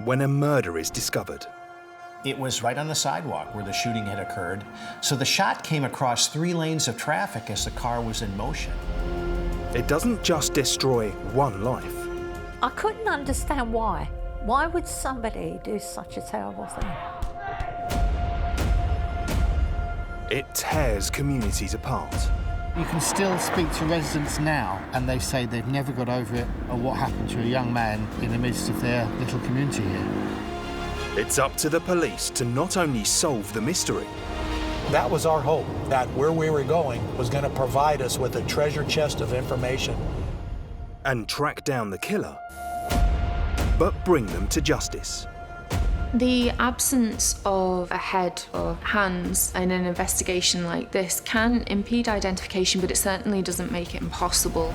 when a murder is discovered. It was right on the sidewalk where the shooting had occurred, so the shot came across 3 lanes of traffic as the car was in motion. It doesn't just destroy one life. I couldn't understand why. Why would somebody do such a terrible thing? It tears communities apart. You can still speak to residents now, and they say they've never got over it or what happened to a young man in the midst of their little community here. It's up to the police to not only solve the mystery. That was our hope, that where we were going was going to provide us with a treasure chest of information. And track down the killer, but bring them to justice. The absence of a head or hands in an investigation like this can impede identification, but it certainly doesn't make it impossible.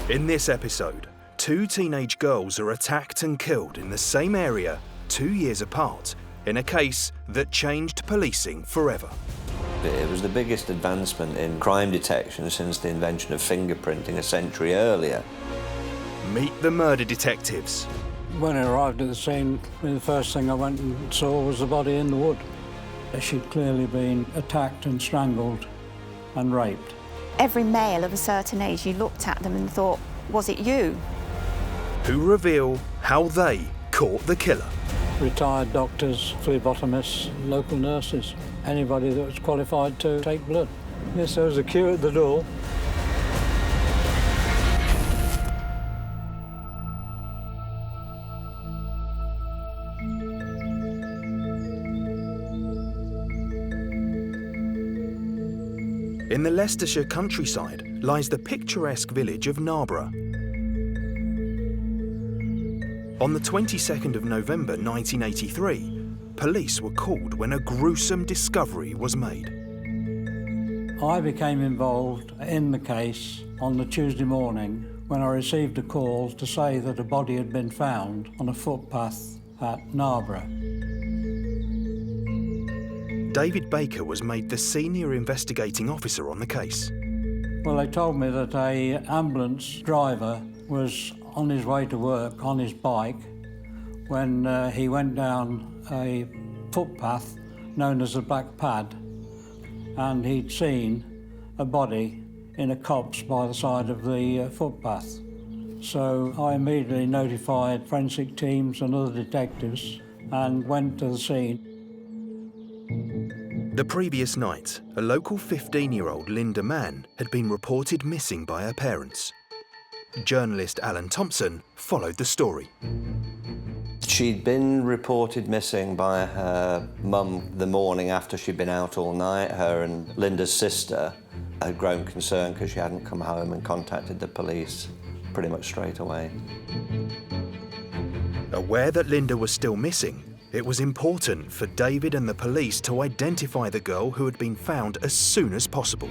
In this episode, 2 teenage girls are attacked and killed in the same area 2 years apart in a case that changed policing forever. It was the biggest advancement in crime detection since the invention of fingerprinting a century earlier. Meet the murder detectives. When I arrived at the scene, the first thing I went and saw was the body in the wood. She'd clearly been attacked and strangled and raped. Every male of a certain age, you looked at them and thought, was it you? Who reveal how they caught the killer. Retired doctors, phlebotomists, local nurses, anybody that was qualified to take blood. Yes, there was a queue at the door. In the Leicestershire countryside lies the picturesque village of Narborough. On the 22nd of November 1983, police were called when a gruesome discovery was made. I became involved in the case on the Tuesday morning when I received a call to say that a body had been found on a footpath at Narborough. David Baker was made the senior investigating officer on the case. Well, they told me that an ambulance driver was on his way to work on his bike when he went down a footpath known as the Black Pad, and he'd seen a body in a copse by the side of the footpath. So I immediately notified forensic teams and other detectives and went to the scene. The previous night, a local 15-year-old Linda Mann had been reported missing by her parents. Journalist Alan Thompson followed the story. She'd been reported missing by her mum the morning after she'd been out all night. Her and Linda's sister had grown concerned because she hadn't come home and contacted the police pretty much straight away. Aware that Linda was still missing, it was important for David and the police to identify the girl who had been found as soon as possible.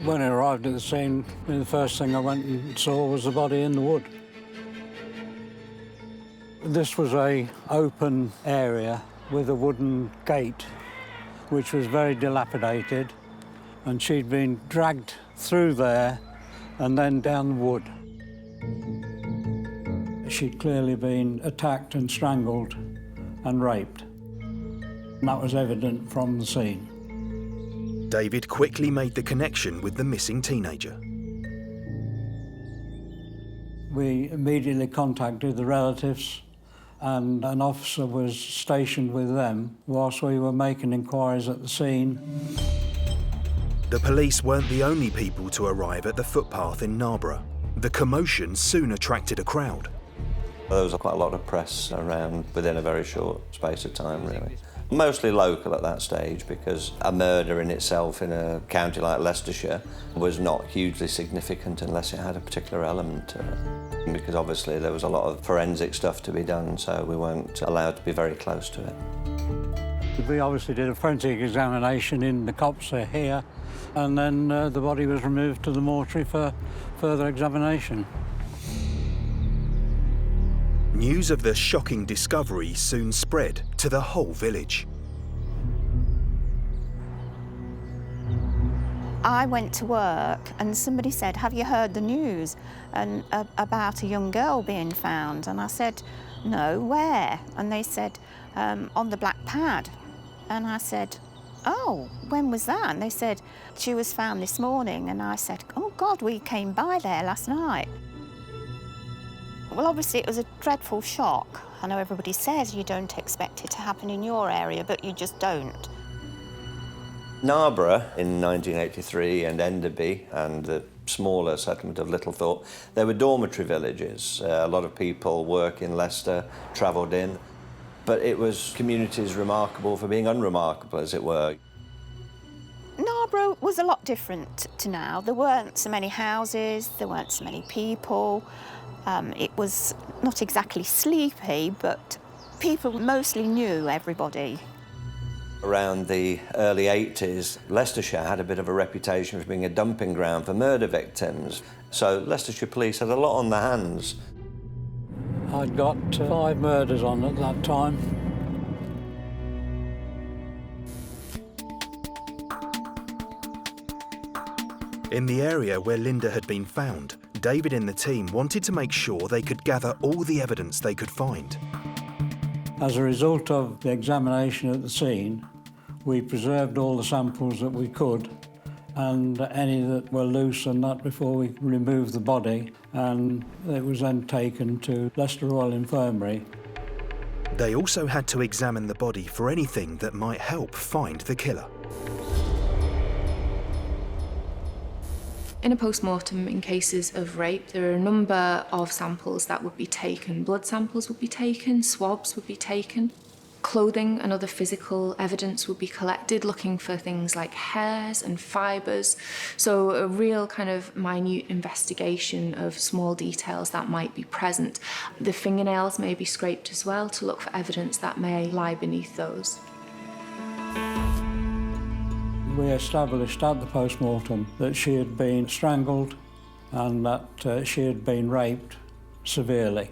When I arrived at the scene, the first thing I went and saw was the body in the wood. This was an open area with a wooden gate, which was very dilapidated, and she'd been dragged through there and then down the wood. She'd clearly been attacked and strangled and raped. And that was evident from the scene. David quickly made the connection with the missing teenager. We immediately contacted the relatives, and an officer was stationed with them whilst we were making inquiries at the scene. The police weren't the only people to arrive at the footpath in Narborough. The commotion soon attracted a crowd. There was quite a lot of press around within a very short space of time, really. Mostly local at that stage, because a murder in itself in a county like Leicestershire was not hugely significant unless it had a particular element to it. Because obviously there was a lot of forensic stuff to be done, so we weren't allowed to be very close to it. We obviously did a forensic examination in the copse here, and then the body was removed to the mortuary for further examination. News of the shocking discovery soon spread to the whole village. I went to work and somebody said, have you heard the news about a young girl being found? And I said, no, where? And they said, on the black pad. And I said, oh, when was that? And they said, she was found this morning. And I said, oh God, we came by there last night. Well, obviously it was a dreadful shock. I know everybody says you don't expect it to happen in your area, but you just don't. Narborough in 1983 and Enderby and the smaller settlement of Littlethorpe, they were dormitory villages. A lot of people work in Leicester, travelled in, but it was communities remarkable for being unremarkable, as it were. Narborough was a lot different to now. There weren't so many houses, there weren't so many people. It was not exactly sleepy, but people mostly knew everybody. Around the early 80s, Leicestershire had a bit of a reputation for being a dumping ground for murder victims. So Leicestershire police had a lot on their hands. I'd got 5 murders on at that time. In the area where Linda had been found, David and the team wanted to make sure they could gather all the evidence they could find. As a result of the examination at the scene, we preserved all the samples that we could and any that were loose and that before we removed the body, and it was then taken to Leicester Royal Infirmary. They also had to examine the body for anything that might help find the killer. In a post-mortem, in cases of rape, there are a number of samples that would be taken. Blood samples would be taken, swabs would be taken. Clothing and other physical evidence would be collected, looking for things like hairs and fibres. So a real kind of minute investigation of small details that might be present. The fingernails may be scraped as well to look for evidence that may lie beneath those. We established at the post-mortem that she had been strangled and that she had been raped severely.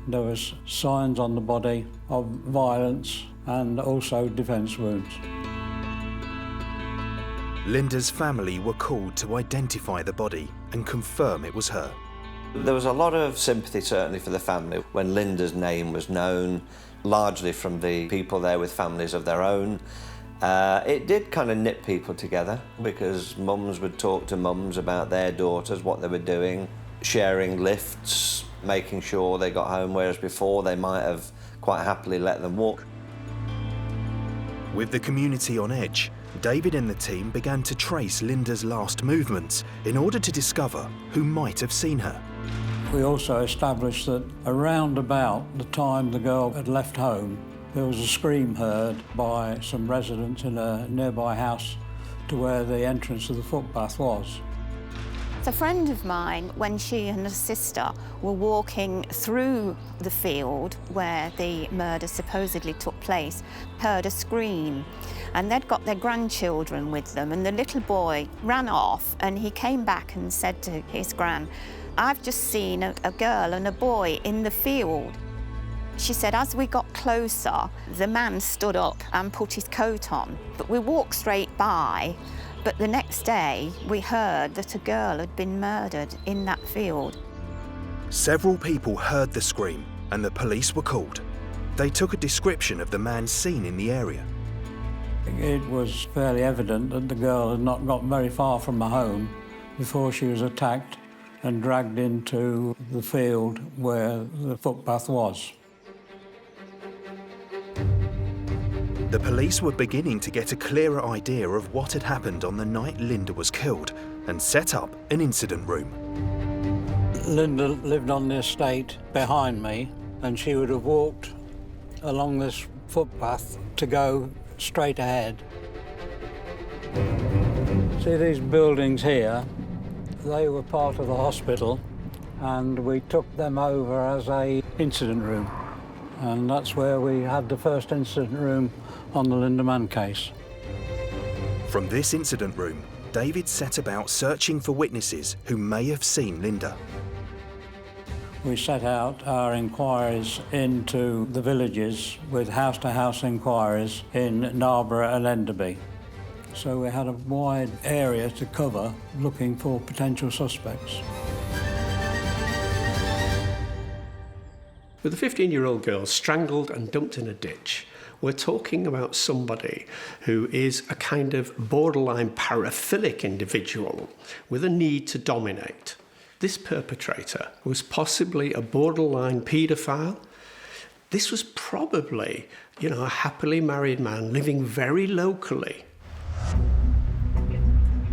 There was signs on the body of violence and also defence wounds. Linda's family were called to identify the body and confirm it was her. There was a lot of sympathy, certainly, for the family when Linda's name was known, largely from the people there with families of their own. It did kind of knit people together because mums would talk to mums about their daughters, what they were doing, sharing lifts, making sure they got home, whereas before they might have quite happily let them walk. With the community on edge, David and the team began to trace Linda's last movements in order to discover who might have seen her. We also established that around about the time the girl had left home, there was a scream heard by some residents in a nearby house to where the entrance of the footpath was. A friend of mine, when she and her sister were walking through the field where the murder supposedly took place, heard a scream, and they'd got their grandchildren with them, and the little boy ran off and he came back and said to his gran, "I've just seen a girl and a boy in the field." She said, as we got closer, the man stood up and put his coat on, but we walked straight by. But the next day, we heard that a girl had been murdered in that field. Several people heard the scream and the police were called. They took a description of the man seen in the area. It was fairly evident that the girl had not got very far from her home before she was attacked and dragged into the field where the footpath was. The police were beginning to get a clearer idea of what had happened on the night Linda was killed and set up an incident room. Linda lived on the estate behind me, and she would have walked along this footpath to go straight ahead. See these buildings here? They were part of the hospital, and we took them over as an incident room. And that's where we had the first incident room on the Linda Mann case. From this incident room, David set about searching for witnesses who may have seen Linda. We set out our inquiries into the villages with house-to-house inquiries in Narborough and Enderby. So we had a wide area to cover looking for potential suspects. With a 15-year-old girl strangled and dumped in a ditch, we're talking about somebody who is a kind of borderline paraphilic individual with a need to dominate. This perpetrator was possibly a borderline paedophile. This was probably, a happily married man living very locally.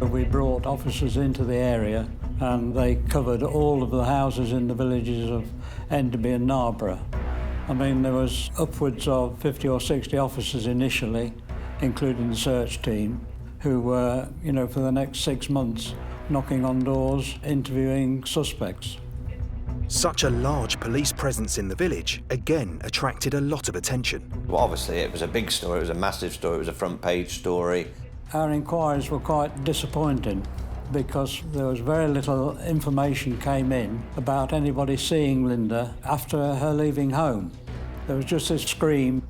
We brought officers into the area and they covered all of the houses in the villages of Enderby and Narborough. I mean, there was upwards of 50 or 60 officers initially, including the search team, who were, for the next 6 months, knocking on doors, interviewing suspects. Such a large police presence in the village again attracted a lot of attention. Well, obviously, it was a big story, it was a massive story, it was a front-page story. Our inquiries were quite disappointing because there was very little information came in about anybody seeing Linda after her leaving home. There was just this scream.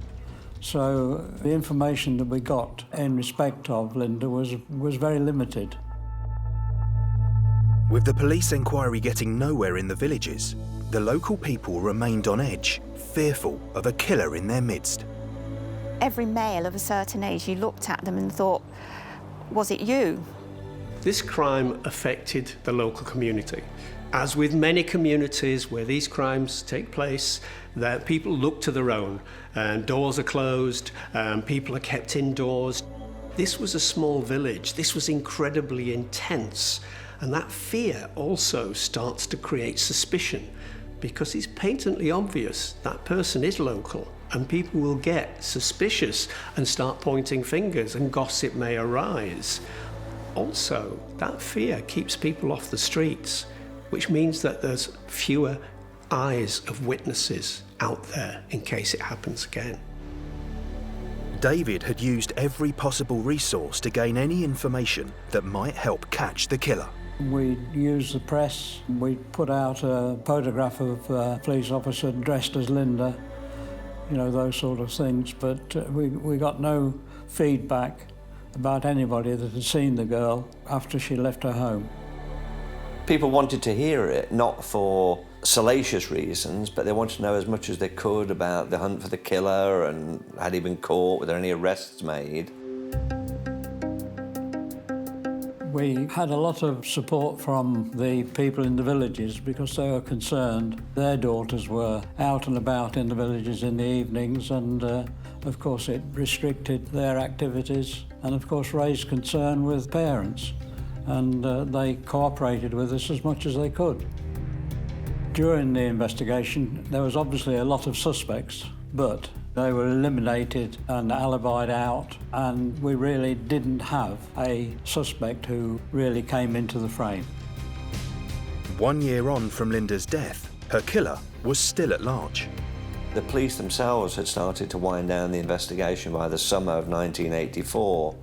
So the information that we got in respect of Linda was very limited. With the police inquiry getting nowhere in the villages, the local people remained on edge, fearful of a killer in their midst. Every male of a certain age, you looked at them and thought, was it you? This crime affected the local community. As with many communities where these crimes take place, that people look to their own, and doors are closed, people are kept indoors. This was a small village. This was incredibly intense. And that fear also starts to create suspicion because it's patently obvious that person is local and people will get suspicious and start pointing fingers and gossip may arise. Also, that fear keeps people off the streets, which means that there's fewer eyes of witnesses out there in case it happens again. David had used every possible resource to gain any information that might help catch the killer. We used the press, we put out a photograph of a police officer dressed as Linda, those sort of things, but we got no feedback about anybody that had seen the girl after she left her home. People wanted to hear it, not for salacious reasons, but they wanted to know as much as they could about the hunt for the killer and had he been caught, were there any arrests made. We had a lot of support from the people in the villages because they were concerned. Their daughters were out and about in the villages in the evenings and, of course, it restricted their activities and, of course, raised concern with parents. And they cooperated with us as much as they could. During the investigation, there was obviously a lot of suspects, but they were eliminated and alibied out, and we really didn't have a suspect who really came into the frame. 1 year on from Linda's death, her killer was still at large. The police themselves had started to wind down the investigation by the summer of 1984.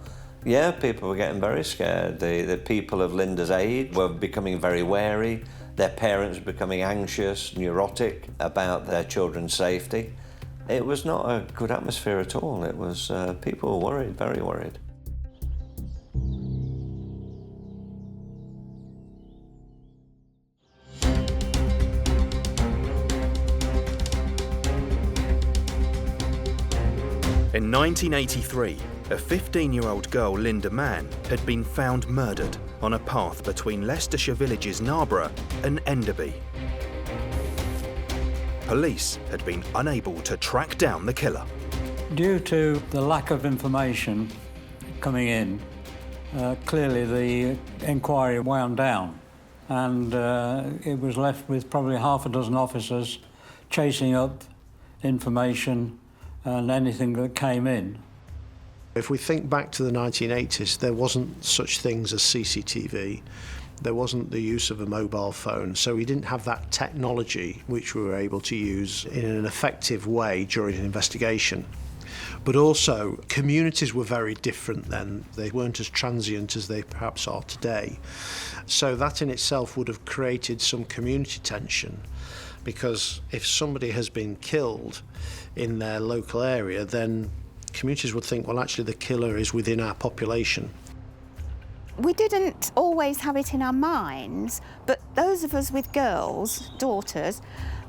Yeah, people were getting very scared. The people of Linda's age were becoming very wary. Their parents were becoming anxious, neurotic about their children's safety. It was not a good atmosphere at all. It was, people were worried, very worried. In 1983, a 15-year-old girl, Linda Mann, had been found murdered on a path between Leicestershire villages Narborough and Enderby. Police had been unable to track down the killer. Due to the lack of information coming in, clearly the inquiry wound down and it was left with probably half a dozen officers chasing up information and anything that came in. If we think back to the 1980s, there wasn't such things as CCTV. There wasn't the use of a mobile phone, so we didn't have that technology which we were able to use in an effective way during an investigation. But also, communities were very different then. They weren't as transient as they perhaps are today. So that in itself would have created some community tension, because if somebody has been killed in their local area, then communities would think, well, actually the killer is within our population. We didn't always have it in our minds, but those of us with girls, daughters,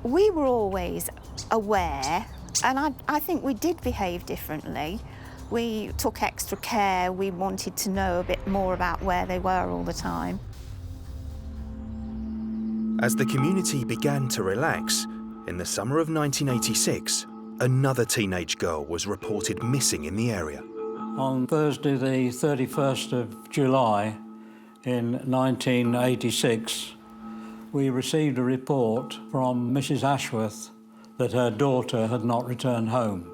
we were always aware, and I think we did behave differently. We took extra care, we wanted to know a bit more about where they were all the time. As the community began to relax, in the summer of 1986, another teenage girl was reported missing in the area. On Thursday, the 31st of July in 1986, we received a report from Mrs. Ashworth that her daughter had not returned home.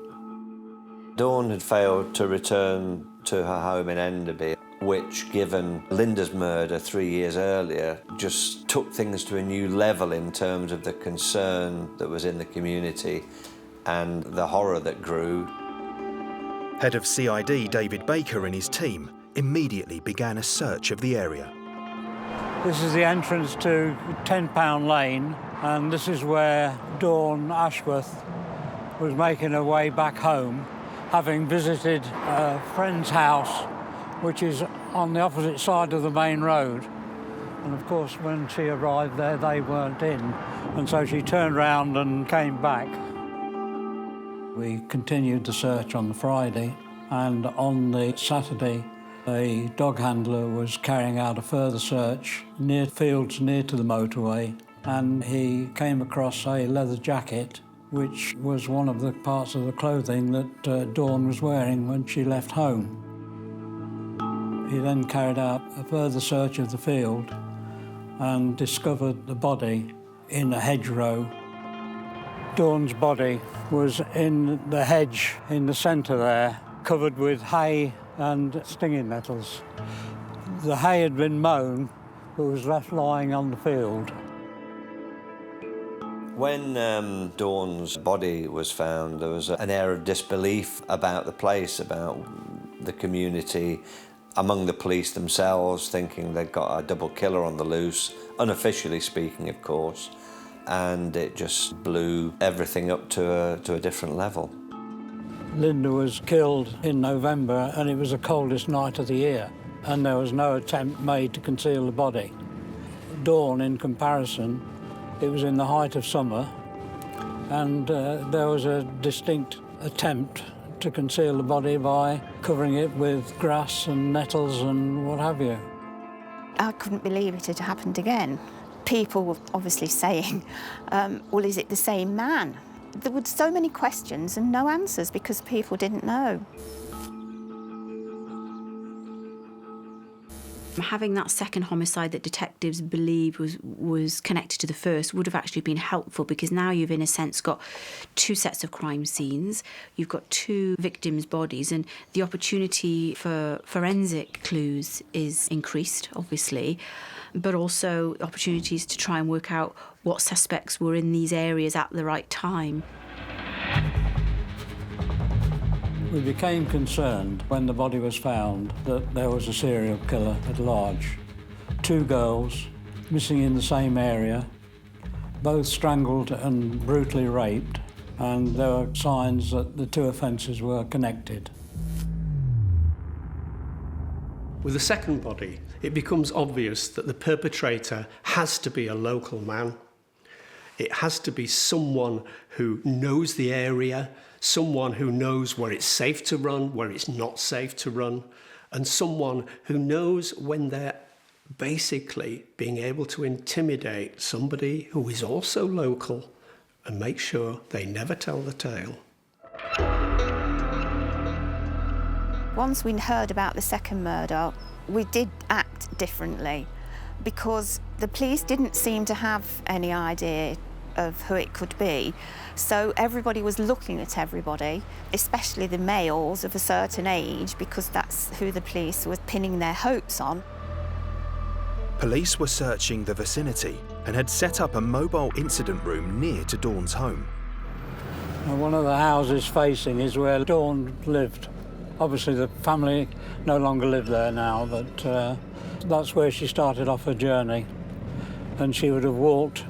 Dawn had failed to return to her home in Enderby, which, given Linda's murder 3 years earlier, just took things to a new level in terms of the concern that was in the community and the horror that grew. Head of CID David Baker and his team immediately began a search of the area. This is the entrance to £10 Lane, and this is where Dawn Ashworth was making her way back home, having visited a friend's house, which is on the opposite side of the main road. And of course, when she arrived there, they weren't in, and so she turned round and came back. We continued the search on the Friday, and on the Saturday, a dog handler was carrying out a further search near fields near to the motorway, and he came across a leather jacket, which was one of the parts of the clothing that Dawn was wearing when she left home. He then carried out a further search of the field and discovered the body in a hedgerow. Dawn's body was in the hedge in the centre there, covered with hay and stinging nettles. The hay had been mown, but was left lying on the field. When Dawn's body was found, there was an air of disbelief about the place, about the community, among the police themselves, thinking they'd got a double killer on the loose, unofficially speaking, of course, and it just blew everything up to a different level. Linda was killed in November, and it was the coldest night of the year, and there was no attempt made to conceal the body. Dawn, in comparison, it was in the height of summer, and there was a distinct attempt to conceal the body by covering it with grass and nettles and what have you. I couldn't believe it had happened again. People were obviously saying, well, is it the same man? There were so many questions and no answers because people didn't know. Having that second homicide that detectives believe was connected to the first would have actually been helpful, because now you've in a sense got two sets of crime scenes, you've got two victims' bodies, and the opportunity for forensic clues is increased, obviously, but also opportunities to try and work out what suspects were in these areas at the right time. We became concerned when the body was found that there was a serial killer at large. Two girls missing in the same area, both strangled and brutally raped, and there were signs that the two offences were connected. With the second body, it becomes obvious that the perpetrator has to be a local man. It has to be someone who knows the area, someone who knows where it's safe to run, where it's not safe to run, and someone who knows when they're basically being able to intimidate somebody who is also local and make sure they never tell the tale. Once we heard about the second murder, we did act differently because the police didn't seem to have any idea of who it could be. So everybody was looking at everybody, especially the males of a certain age, because that's who the police were pinning their hopes on. Police were searching the vicinity and had set up a mobile incident room near to Dawn's home. And one of the houses facing is where Dawn lived. Obviously the family no longer live there now, but that's where she started off her journey. And she would have walked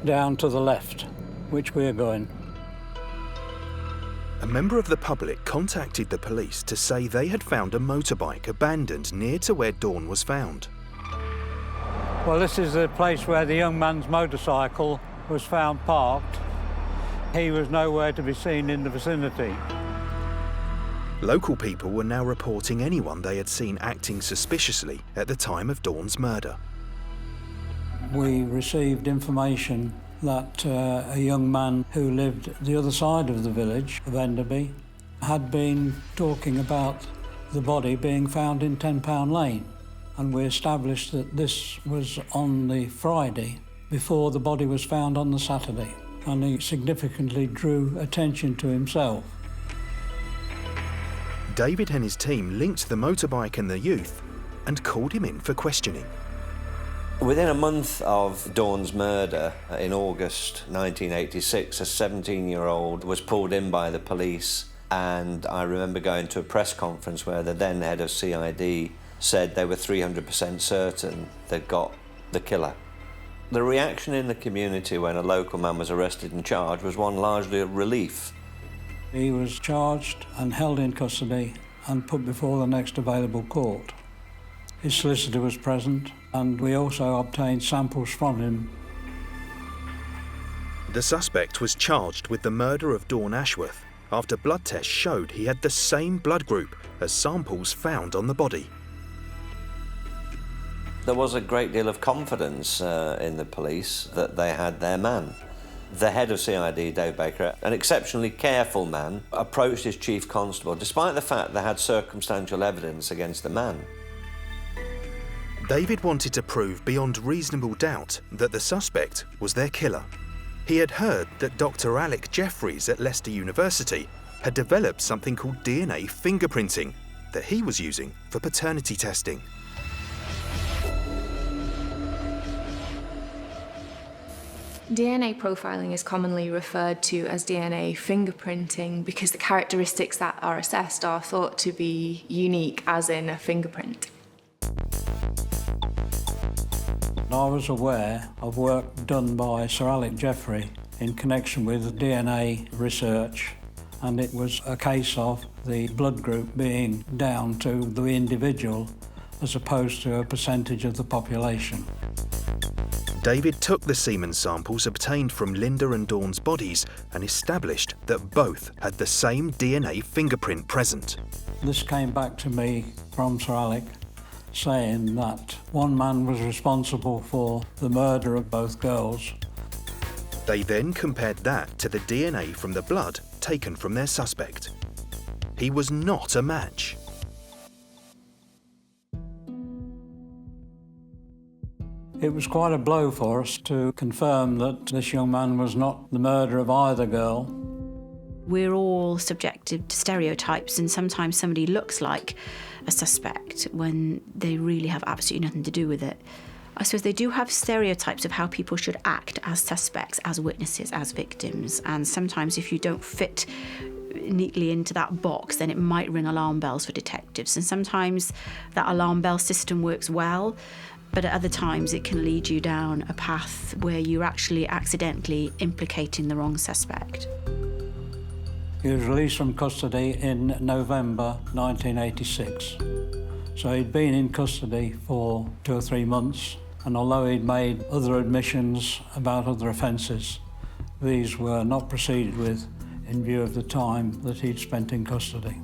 down to the left, which we're going. a member of the public contacted the police to say they had found a motorbike abandoned near to where Dawn was found. Well, this is the place where the young man's motorcycle was found parked. He was nowhere to be seen in the vicinity. Local people were now reporting anyone they had seen acting suspiciously at the time of Dawn's murder. We received information that a young man who lived the other side of the village of Enderby had been talking about the body being found in 10 Pound Lane, and we established that this was on the Friday before the body was found on the Saturday, and he significantly drew attention to himself. David and his team linked the motorbike and the youth and called him in for questioning. Within a month of Dawn's murder, in August 1986, a 17-year-old was pulled in by the police, and I remember going to a press conference where the then head of CID said they were 300% certain they'd got the killer. The reaction in the community when a local man was arrested and charged was one largely of relief. He was charged and held in custody and put before the next available court. His solicitor was present, and we also obtained samples from him. The suspect was charged with the murder of Dawn Ashworth after blood tests showed he had the same blood group as samples found on the body. There was a great deal of confidence in the police that they had their man. The head of CID, Dave Baker, an exceptionally careful man, approached his chief constable despite the fact they had circumstantial evidence against the man. David wanted to prove beyond reasonable doubt that the suspect was their killer. He had heard that Dr. Alec Jeffreys at Leicester University had developed something called DNA fingerprinting that he was using for paternity testing. DNA profiling is commonly referred to as DNA fingerprinting because the characteristics that are assessed are thought to be unique, as in a fingerprint. I was aware of work done by Sir Alec Jeffrey in connection with DNA research, and it was a case of the blood group being down to the individual as opposed to a percentage of the population. David took the semen samples obtained from Linda and Dawn's bodies and established that both had the same DNA fingerprint present. This came back to me from Sir Alec, saying that one man was responsible for the murder of both girls. They then compared that to the DNA from the blood taken from their suspect. He was not a match. It was quite a blow for us to confirm that this young man was not the murderer of either girl. We're all subjected to stereotypes, and sometimes somebody looks like a suspect when they really have absolutely nothing to do with it. I suppose they do have stereotypes of how people should act as suspects, as witnesses, as victims, and sometimes if you don't fit neatly into that box, then it might ring alarm bells for detectives, and sometimes that alarm bell system works well, but at other times it can lead you down a path where you're actually accidentally implicating the wrong suspect. He was released from custody in November 1986. So he'd been in custody for 2 or 3 months, and although he'd made other admissions about other offences, these were not proceeded with in view of the time that he'd spent in custody.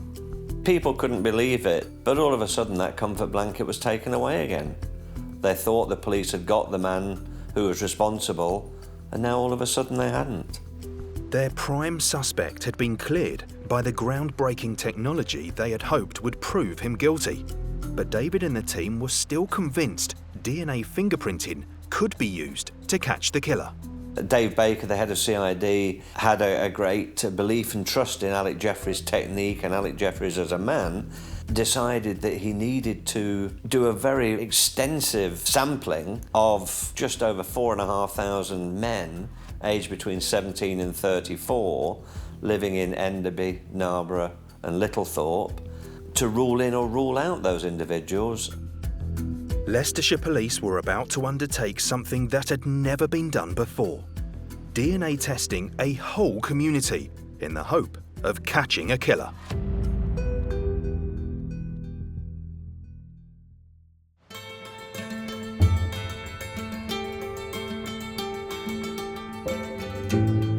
People couldn't believe it, but all of a sudden that comfort blanket was taken away again. They thought the police had got the man who was responsible, and now all of a sudden they hadn't. Their prime suspect had been cleared by the groundbreaking technology they had hoped would prove him guilty. But David and the team were still convinced DNA fingerprinting could be used to catch the killer. Dave Baker, the head of CID, had a great belief and trust in Alec Jeffreys' technique and Alec Jeffreys as a man, decided that he needed to do a very extensive sampling of just over 4,500 men aged between 17 and 34 living in Enderby, Narborough and Littlethorpe to rule in or rule out those individuals. Leicestershire police were about to undertake something that had never been done before. DNA testing a whole community in the hope of catching a killer.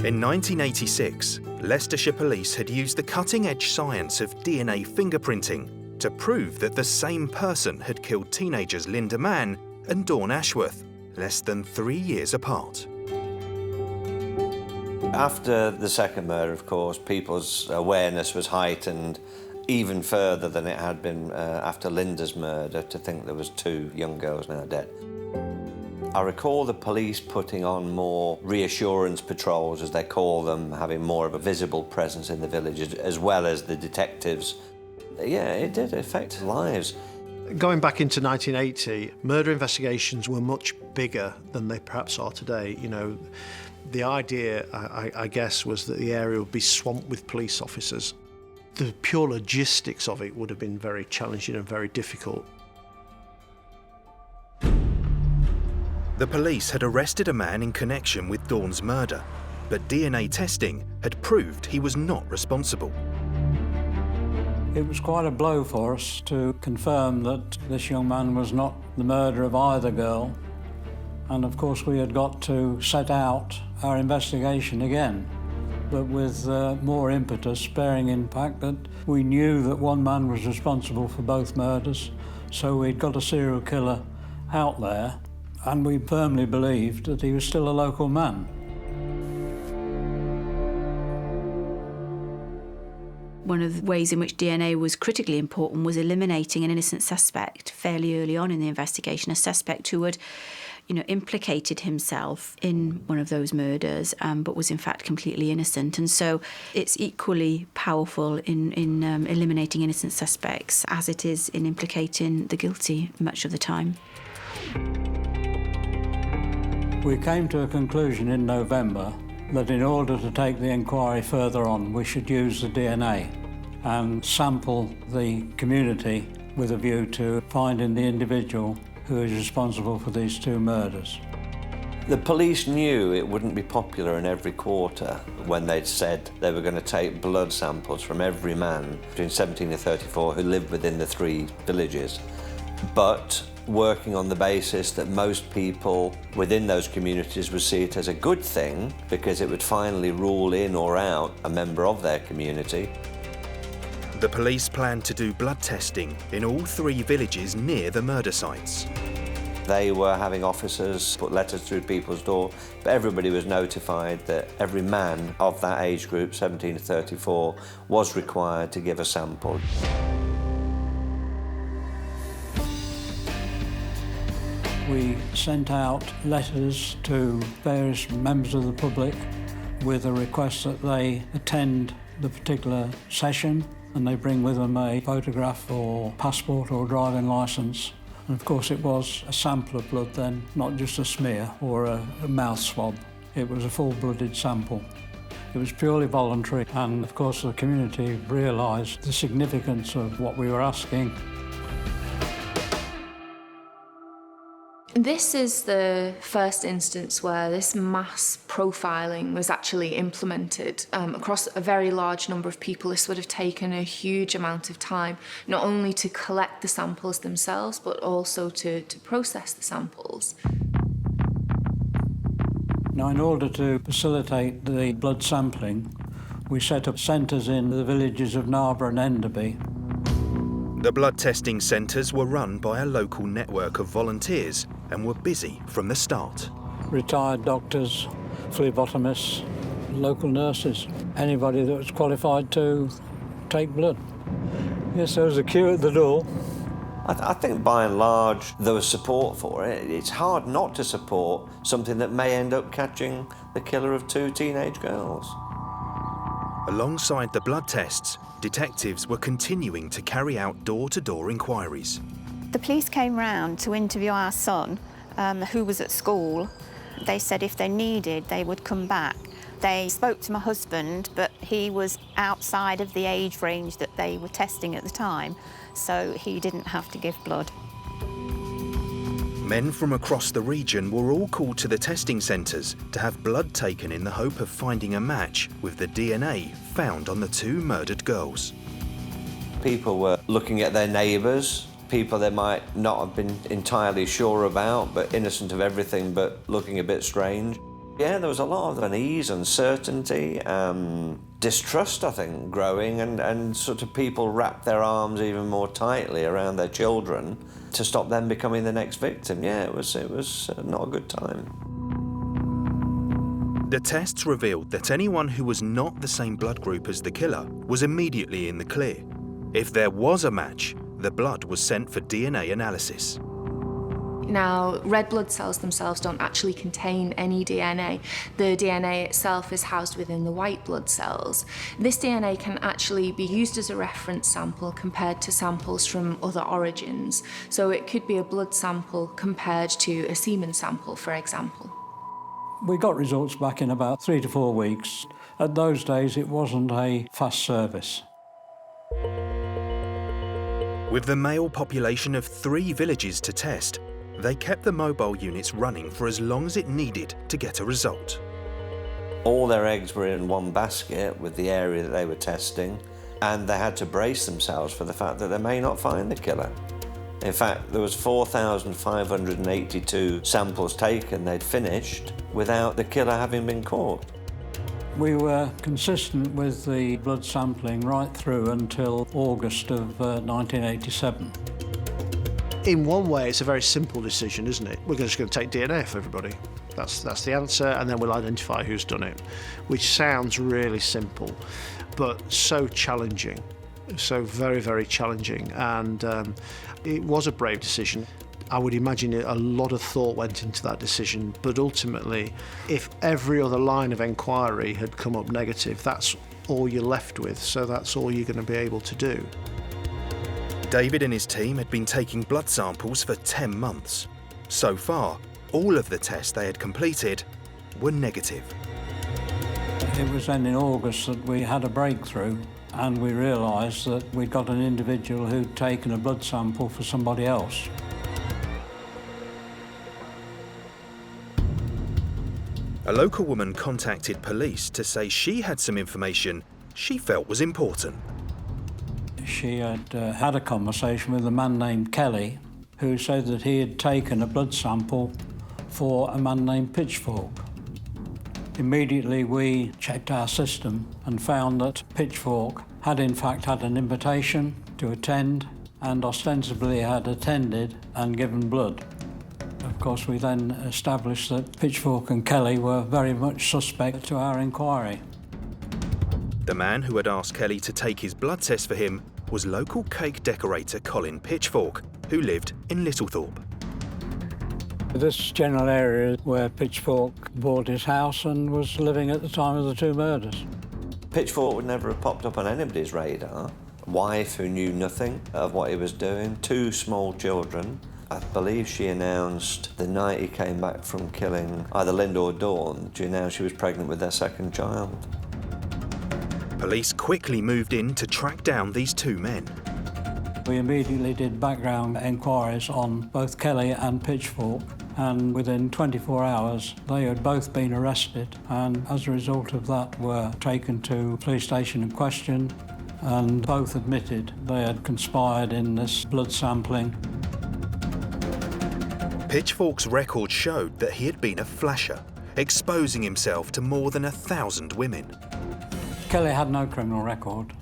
In 1986, Leicestershire police had used the cutting-edge science of DNA fingerprinting to prove that the same person had killed teenagers Linda Mann and Dawn Ashworth, less than 3 years apart. After the second murder, of course, people's awareness was heightened even further than it had been after Linda's murder, to think there was 2 young girls now dead. I recall the police putting on more reassurance patrols, as they call them, having more of a visible presence in the village, as well as the detectives. Yeah, it did affect lives. Going back into 1980, murder investigations were much bigger than they perhaps are today. You know, the idea, I guess, was that the area would be swamped with police officers. The pure logistics of it would have been very challenging and very difficult. The police had arrested a man in connection with Dawn's murder, but DNA testing had proved he was not responsible. It was quite a blow for us to confirm that this young man was not the murderer of either girl. And of course we had got to set out our investigation again, but with more impetus, bearing in fact that we knew that one man was responsible for both murders, so we'd got a serial killer out there, and we firmly believed that he was still a local man. One of the ways in which DNA was critically important was eliminating an innocent suspect fairly early on in the investigation, a suspect who had, implicated himself in one of those murders, but was in fact completely innocent. And so it's equally powerful in eliminating innocent suspects as it is in implicating the guilty much of the time. We came to a conclusion in November that in order to take the inquiry further on, we should use the DNA and sample the community with a view to finding the individual who is responsible for these 2 murders. The police knew it wouldn't be popular in every quarter when they'd said they were going to take blood samples from every man between 17 and 34 who lived within the 3 villages. But working on the basis that most people within those communities would see it as a good thing because it would finally rule in or out a member of their community. The police planned to do blood testing in all 3 villages near the murder sites. They were having officers put letters through people's door, but everybody was notified that every man of that age group, 17 to 34, was required to give a sample. We sent out letters to various members of the public with a request that they attend the particular session and they bring with them a photograph or passport or driving licence. And of course it was a sample of blood then, not just a smear or a mouth swab. It was a full-blooded sample. It was purely voluntary, and of course the community realised the significance of what we were asking. This is the first instance where this mass profiling was actually implemented across a very large number of people. This would have taken a huge amount of time, not only to collect the samples themselves, but also to process the samples. Now, in order to facilitate the blood sampling, we set up centres in the villages of Narborough and Enderby. The blood testing centres were run by a local network of volunteers and were busy from the start. Retired doctors, phlebotomists, local nurses, anybody that was qualified to take blood. Yes, there was a queue at the door. I think by and large there was support for it. It's hard not to support something that may end up catching the killer of 2 teenage girls. Alongside the blood tests, detectives were continuing to carry out door-to-door inquiries. The police came round to interview our son, who was at school. They said if they needed, they would come back. They spoke to my husband, but he was outside of the age range that they were testing at the time, so he didn't have to give blood. Men from across the region were all called to the testing centres to have blood taken in the hope of finding a match with the DNA found on the two murdered girls. People were looking at their neighbours, people they might not have been entirely sure about, but innocent of everything but looking a bit strange. Yeah, there was a lot of unease, uncertainty, distrust, I think, growing, and sort of people wrapped their arms even more tightly around their children to stop them becoming the next victim. Yeah, it was not a good time. The tests revealed that anyone who was not the same blood group as the killer was immediately in the clear. If there was a match, the blood was sent for DNA analysis. Now, red blood cells themselves don't actually contain any DNA. The DNA itself is housed within the white blood cells. This DNA can actually be used as a reference sample compared to samples from other origins. So it could be a blood sample compared to a semen sample, for example. We got results back in about 3 to 4 weeks. At those days, it wasn't a fast service. With the male population of 3 villages to test, they kept the mobile units running for as long as it needed to get a result. All their eggs were in one basket with the area that they were testing, and they had to brace themselves for the fact that they may not find the killer. In fact, there was 4,582 samples taken they'd finished without the killer having been caught. We were consistent with the blood sampling right through until August of 1987. In one way, it's a very simple decision, isn't it? We're just going to take DNA off everybody. That's the answer, and then we'll identify who's done it, which sounds really simple, but so challenging, so very, very challenging. And it was a brave decision. I would imagine a lot of thought went into that decision, but ultimately, if every other line of inquiry had come up negative, that's all you're left with, so that's all you're going to be able to do. David and his team had been taking blood samples for 10 months. So far, all of the tests they had completed were negative. It was then in August that we had a breakthrough, and we realised that we'd got an individual who'd taken a blood sample for somebody else. A local woman contacted police to say she had some information she felt was important. She had had a conversation with a man named Kelly, who said that he had taken a blood sample for a man named Pitchfork. Immediately we checked our system and found that Pitchfork had in fact had an invitation to attend and ostensibly had attended and given blood. Of course, we then established that Pitchfork and Kelly were very much suspect to our inquiry. The man who had asked Kelly to take his blood test for him was local cake decorator Colin Pitchfork, who lived in Littlethorpe. This general area where Pitchfork bought his house and was living at the time of the 2 murders. Pitchfork would never have popped up on anybody's radar. A wife who knew nothing of what he was doing, 2 small children. I believe she announced the night he came back from killing either Linda or Dawn, she announced she was pregnant with their 2nd child. Police quickly moved in to track down these 2 men. We immediately did background inquiries on both Kelly and Pitchfork, and within 24 hours they had both been arrested, and as a result of that were taken to the police station and questioned, and both admitted they had conspired in this blood sampling. Pitchfork's record showed that he had been a flasher, exposing himself to more than 1,000 women. Kelly had no criminal record.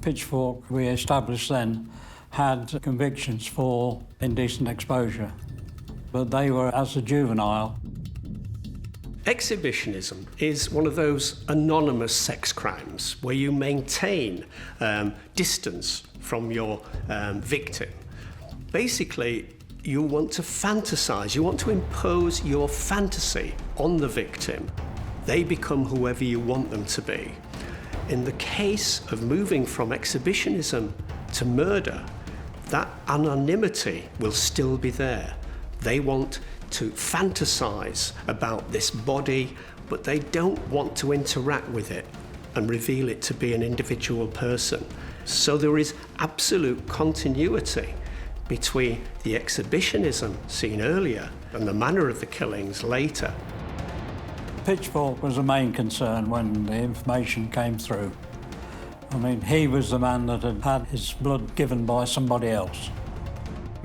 Pitchfork, we established then, had convictions for indecent exposure, but they were as a juvenile. Exhibitionism is one of those anonymous sex crimes where you maintain distance from your victim. Basically, you want to fantasize, you want to impose your fantasy on the victim. They become whoever you want them to be. In the case of moving from exhibitionism to murder, that anonymity will still be there. They want to fantasize about this body, but they don't want to interact with it and reveal it to be an individual person. So there is absolute continuity between the exhibitionism seen earlier and the manner of the killings later. Pitchfork was the main concern when the information came through. I mean, he was the man that had had his blood given by somebody else.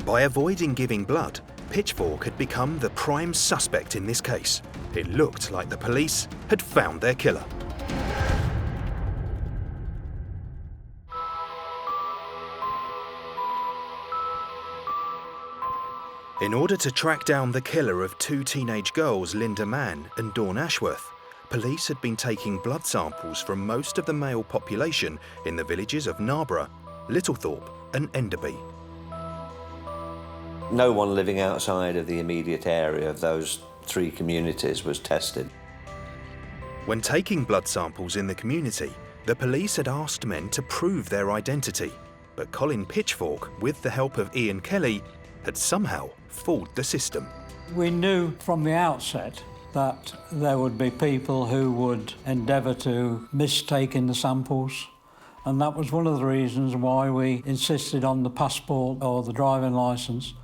By avoiding giving blood, Pitchfork had become the prime suspect in this case. It looked like the police had found their killer. In order to track down the killer of two teenage girls, Linda Mann and Dawn Ashworth, police had been taking blood samples from most of the male population in the villages of Narborough, Littlethorpe and Enderby. No one living outside of the immediate area of those three communities was tested. When taking blood samples in the community, the police had asked men to prove their identity, but Colin Pitchfork, with the help of Ian Kelly, had somehow fooled the system. We knew from the outset that there would be people who would endeavour to mistake in the samples, and that was one of the reasons why we insisted on the passport or the driving licence.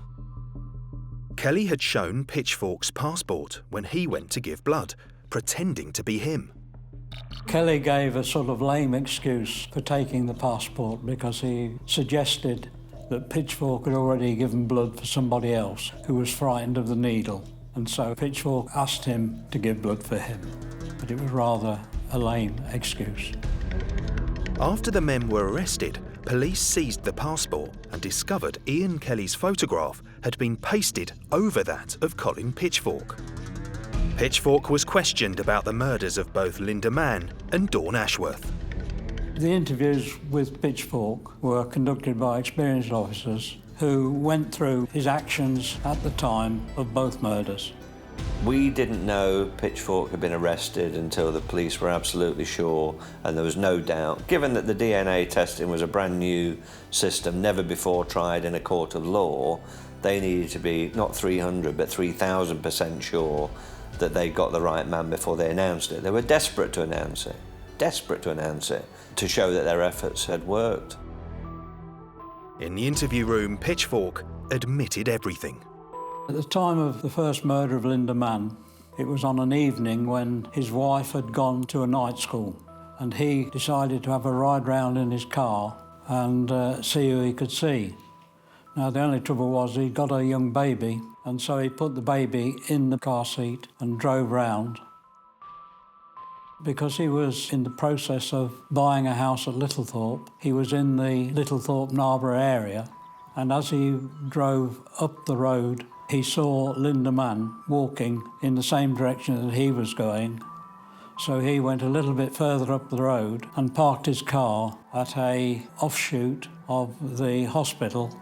Kelly had shown Pitchfork's passport when he went to give blood, pretending to be him. Kelly gave a sort of lame excuse for taking the passport because he suggested that Pitchfork had already given blood for somebody else who was frightened of the needle, and so Pitchfork asked him to give blood for him. But it was rather a lame excuse. After the men were arrested, police seized the passport and discovered Ian Kelly's photograph had been pasted over that of Colin Pitchfork. Pitchfork was questioned about the murders of both Linda Mann and Dawn Ashworth. The interviews with Pitchfork were conducted by experienced officers who went through his actions at the time of both murders. We didn't know Pitchfork had been arrested until the police were absolutely sure, and there was no doubt. Given that the DNA testing was a brand new system, never before tried in a court of law, they needed to be not 300 but 3,000% sure that they got the right man before they announced it. They were desperate to announce it, to show that their efforts had worked. In the interview room, Pitchfork admitted everything. At the time of the first murder of Linda Mann, it was on an evening when his wife had gone to a night school, and he decided to have a ride round in his car and see who he could see. Now, the only trouble was he'd got a young baby, and so he put the baby in the car seat and drove round. Because he was in the process of buying a house at Littlethorpe, he was in the Littlethorpe-Narborough area, and as he drove up the road, he saw Linda Mann walking in the same direction that he was going. So he went a little bit further up the road and parked his car at an offshoot of the hospital.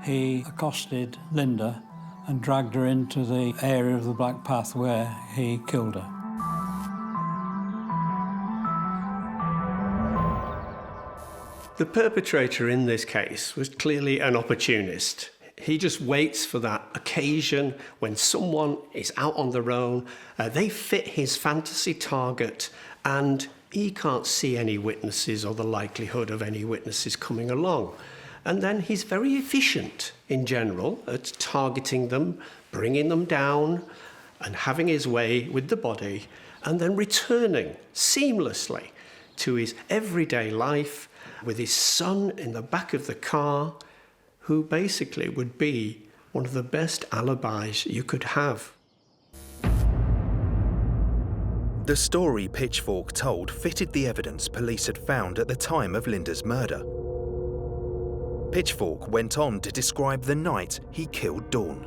He accosted Linda and dragged her into the area of the Black Path where he killed her. The perpetrator in this case was clearly an opportunist. He just waits for that occasion when someone is out on their own, they fit his fantasy target, and he can't see any witnesses or the likelihood of any witnesses coming along. And then he's very efficient in general at targeting them, bringing them down, and having his way with the body, and then returning seamlessly to his everyday life with his son in the back of the car, who basically would be one of the best alibis you could have. The story Pitchfork told fitted the evidence police had found at the time of Linda's murder. Pitchfork went on to describe the night he killed Dawn.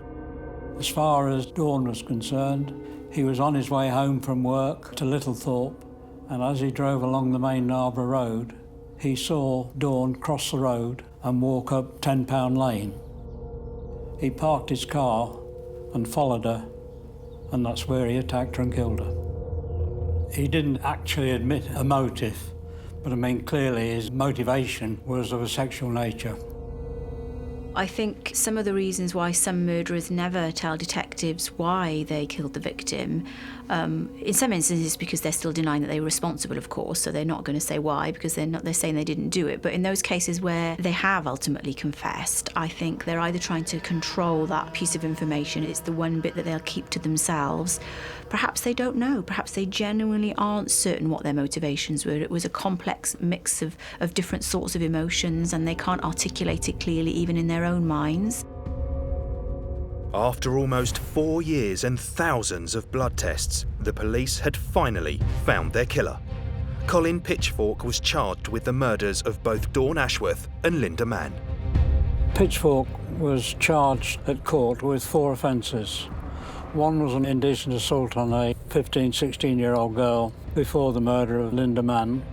As far as Dawn was concerned, he was on his way home from work to Littlethorpe, and as he drove along the main Narborough Road, he saw Dawn cross the road and walk up 10 Pound Lane. He parked his car and followed her, and that's where he attacked her and killed her. He didn't actually admit a motive, but I mean, clearly his motivation was of a sexual nature. I think some of the reasons why some murderers never tell detectives why they killed the victim, in some instances because they're still denying that they were responsible, of course, so they're not going to say why because they're saying they didn't do it. But in those cases where they have ultimately confessed, I think they're either trying to control that piece of information, it's the one bit that they'll keep to themselves. Perhaps they don't know, perhaps they genuinely aren't certain what their motivations were. It was a complex mix of different sorts of emotions and they can't articulate it clearly even in their own minds. After almost 4 years and thousands of blood tests, the police had finally found their killer. Colin Pitchfork was charged with the murders of both Dawn Ashworth and Linda Mann. Pitchfork was charged at court with 4 offences. One was an indecent assault on a 16-year-old girl before the murder of Linda Mann.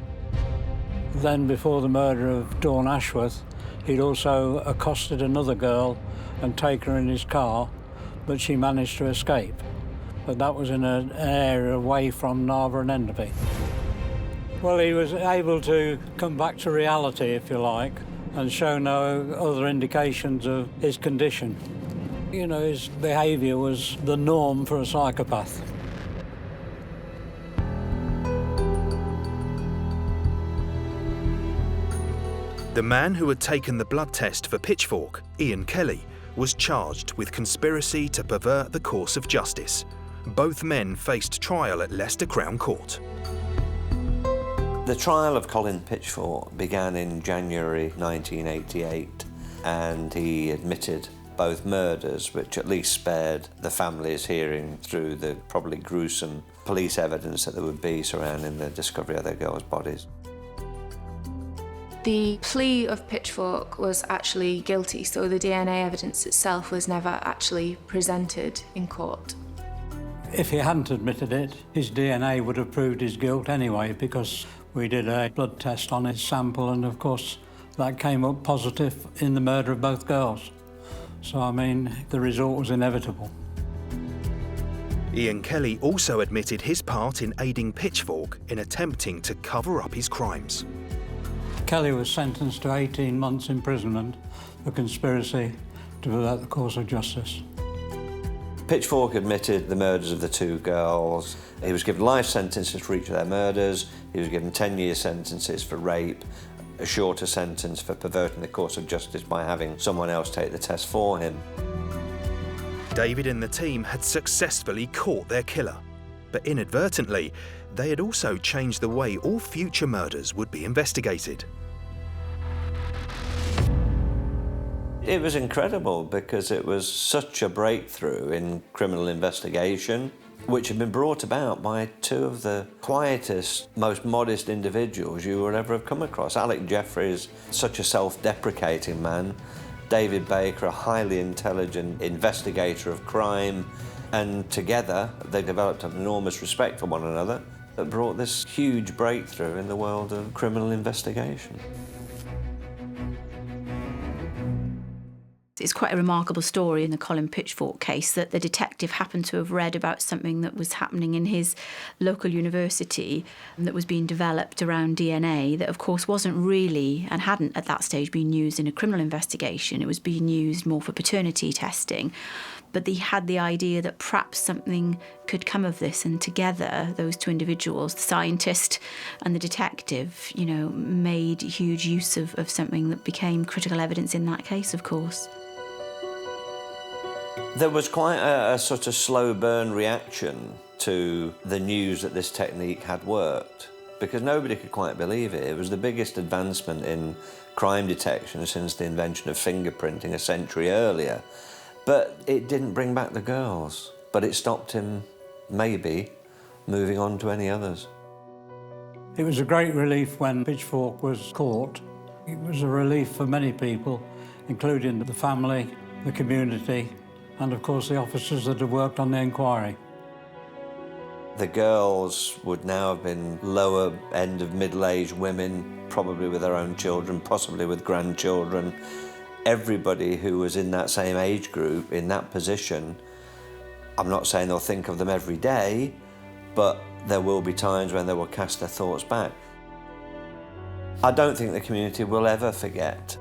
Then before the murder of Dawn Ashworth, he'd also accosted another girl and taken her in his car, but she managed to escape. But that was in an area away from Narborough and Enderby. Well, he was able to come back to reality, if you like, and show no other indications of his condition. You know, his behaviour was the norm for a psychopath. The man who had taken the blood test for Pitchfork, Ian Kelly, was charged with conspiracy to pervert the course of justice. Both men faced trial at Leicester Crown Court. The trial of Colin Pitchfork began in January 1988, and he admitted both murders, which at least spared the families hearing through the probably gruesome police evidence that there would be surrounding the discovery of their girls' bodies. The plea of Pitchfork was actually guilty, so the DNA evidence itself was never actually presented in court. If he hadn't admitted it, his DNA would have proved his guilt anyway, because we did a blood test on his sample, and of course that came up positive in the murder of both girls. So, I mean, the result was inevitable. Ian Kelly also admitted his part in aiding Pitchfork in attempting to cover up his crimes. Kelly was sentenced to 18 months imprisonment for conspiracy to pervert the course of justice. Pitchfork admitted the murders of the 2 girls. He was given life sentences for each of their murders. He was given 10-year sentences for rape, a shorter sentence for perverting the course of justice by having someone else take the test for him. David and the team had successfully caught their killer, but inadvertently, they had also changed the way all future murders would be investigated. It was incredible because it was such a breakthrough in criminal investigation, which had been brought about by 2 of the quietest, most modest individuals you would ever have come across. Alec Jeffrey is such a self-deprecating man. David Baker, a highly intelligent investigator of crime. And together, they developed an enormous respect for one another that brought this huge breakthrough in the world of criminal investigation. It's quite a remarkable story in the Colin Pitchfork case that the detective happened to have read about something that was happening in his local university that was being developed around DNA that, of course, wasn't really and hadn't at that stage been used in a criminal investigation. It was being used more for paternity testing. But he had the idea that perhaps something could come of this, and together, those 2 individuals, the scientist and the detective, you know, made huge use of something that became critical evidence in that case, of course. There was quite a sort of slow burn reaction to the news that this technique had worked, because nobody could quite believe it. It was the biggest advancement in crime detection since the invention of fingerprinting a century earlier. But it didn't bring back the girls, but it stopped him, maybe, moving on to any others. It was a great relief when Pitchfork was caught. It was a relief for many people, including the family, the community, and of course the officers that had worked on the inquiry. The girls would now have been lower end of middle-aged women, probably with their own children, possibly with grandchildren. Everybody who was in that same age group, in that position, I'm not saying they'll think of them every day, but there will be times when they will cast their thoughts back. I don't think the community will ever forget